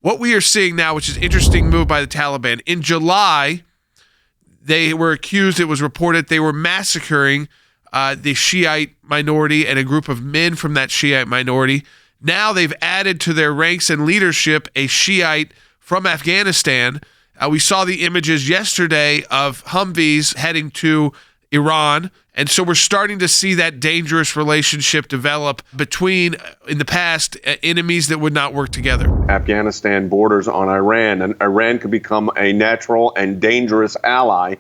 What we are seeing now, which is an interesting move by the Taliban, in July, they were accused, it was reported, they were massacring the Shiite minority and a group of men from that Shiite minority. Now they've added to their ranks and leadership a Shiite from Afghanistan. We saw the images yesterday of Humvees heading to Iran. And so we're starting to see that dangerous relationship develop between, in the past, enemies that would not work together. Afghanistan borders on Iran, and Iran could become a natural and dangerous ally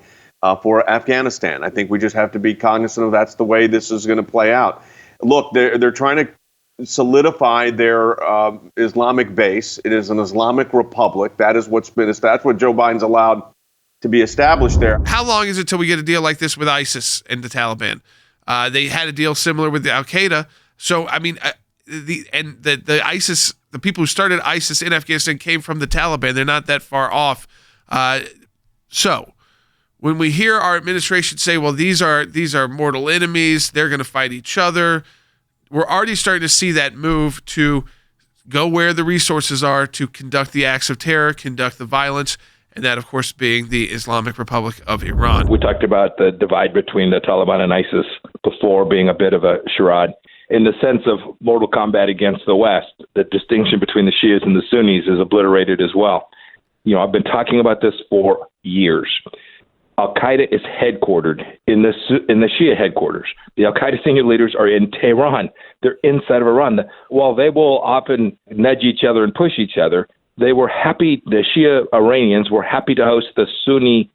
for Afghanistan. I think we just have to be cognizant of that's the way this is going to play out. Look, they're trying to solidify their Islamic base. It is an Islamic republic. That's what Joe Biden's allowed to be established there. How long is it till we get a deal like this with ISIS and the Taliban? They had a deal similar with the Al-Qaeda. So, I mean, the ISIS, the people who started ISIS in Afghanistan came from the Taliban. They're not that far off. So, when we hear our administration say, well, these are mortal enemies, they're going to fight each other, we're already starting to see that move to go where the resources are to conduct the acts of terror, conduct the violence, and that, of course, being the Islamic Republic of Iran. We talked about the divide between the Taliban and ISIS before being a bit of a charade. In the sense of mortal combat against the West, the distinction between the Shias and the Sunnis is obliterated as well. You know, I've been talking about this for years. Al-Qaeda is headquartered in the Shia headquarters. The Al-Qaeda senior leaders are in Tehran. They're inside of Iran. While they will often nudge each other and push each other, they were happy, the Shia Iranians were happy to host the Sunni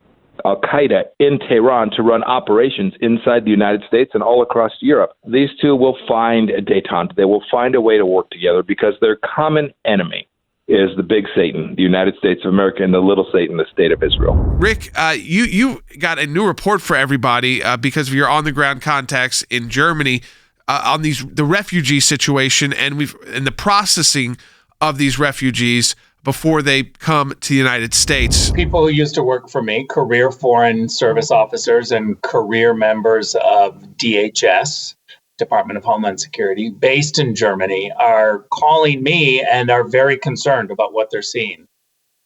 Al-Qaeda in Tehran to run operations inside the United States and all across Europe. These two will find a détente. They will find a way to work together because their common enemy is the big Satan, the United States of America, and the little Satan, the state of Israel. Rick, you got a new report for everybody because of your on-the-ground contacts in Germany on the refugee situation and the processing of these refugees before they come to the United States. People who used to work for me, career foreign service officers and career members of DHS, Department of Homeland Security, based in Germany, are calling me and are very concerned about what they're seeing.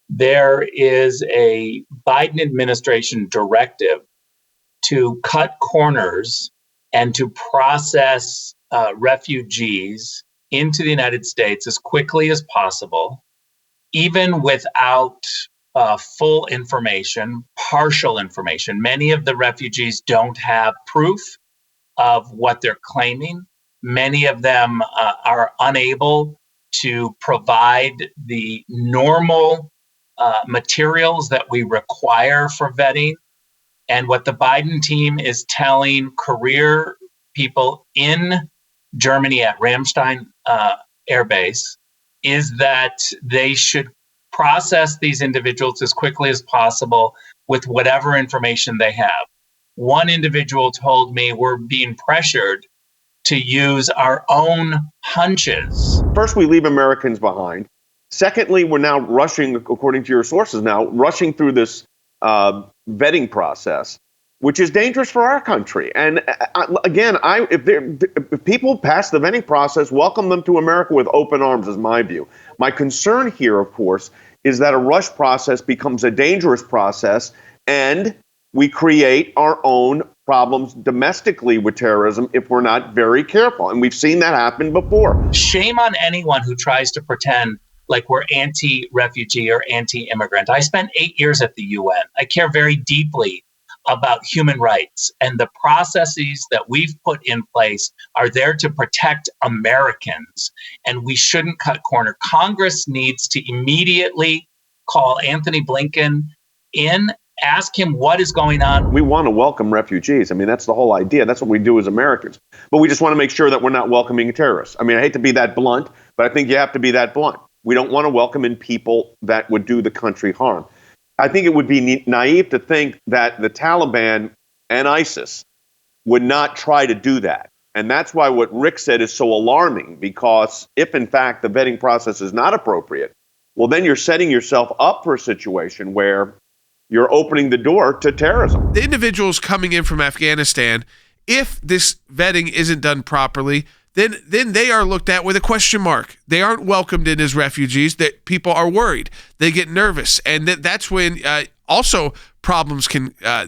There is a Biden administration directive to cut corners and to process refugees into the United States as quickly as possible, even without full information, partial information. Many of the refugees don't have proof of what they're claiming. Many of them are unable to provide the normal materials that we require for vetting. And what the Biden team is telling career people in Germany at Ramstein Air Base is that they should process these individuals as quickly as possible with whatever information they have. One individual told me we're being pressured to use our own hunches. First, we leave Americans behind. Secondly, we're now rushing, according to your sources rushing through this vetting process, which is dangerous for our country. And if people pass the vetting process, welcome them to America with open arms, is my view. My concern here, of course, is that a rush process becomes a dangerous process, and we create our own problems domestically with terrorism if we're not very careful. And we've seen that happen before. Shame on anyone who tries to pretend like we're anti-refugee or anti-immigrant. I spent 8 years at the UN. I care very deeply about human rights, and the processes that we've put in place are there to protect Americans, and we shouldn't cut corner. Congress needs to immediately call Anthony Blinken in, ask him what is going on. We want to welcome refugees. I mean, that's the whole idea. That's what we do as Americans. But we just want to make sure that we're not welcoming terrorists. I mean, I hate to be that blunt, but I think you have to be that blunt. We don't want to welcome in people that would do the country harm. I think it would be naive to think that the Taliban and ISIS would not try to do that. And that's why what Rick said is so alarming, because if, in fact, the vetting process is not appropriate, well, then you're setting yourself up for a situation where you're opening the door to terrorism. The individuals coming in from Afghanistan, if this vetting isn't done properly, then they are looked at with a question mark. They aren't welcomed in as refugees. That people are worried. They get nervous, and that's when also problems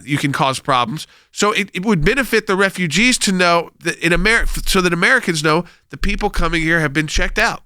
you can cause problems. So it would benefit the refugees to know that so that Americans know the people coming here have been checked out.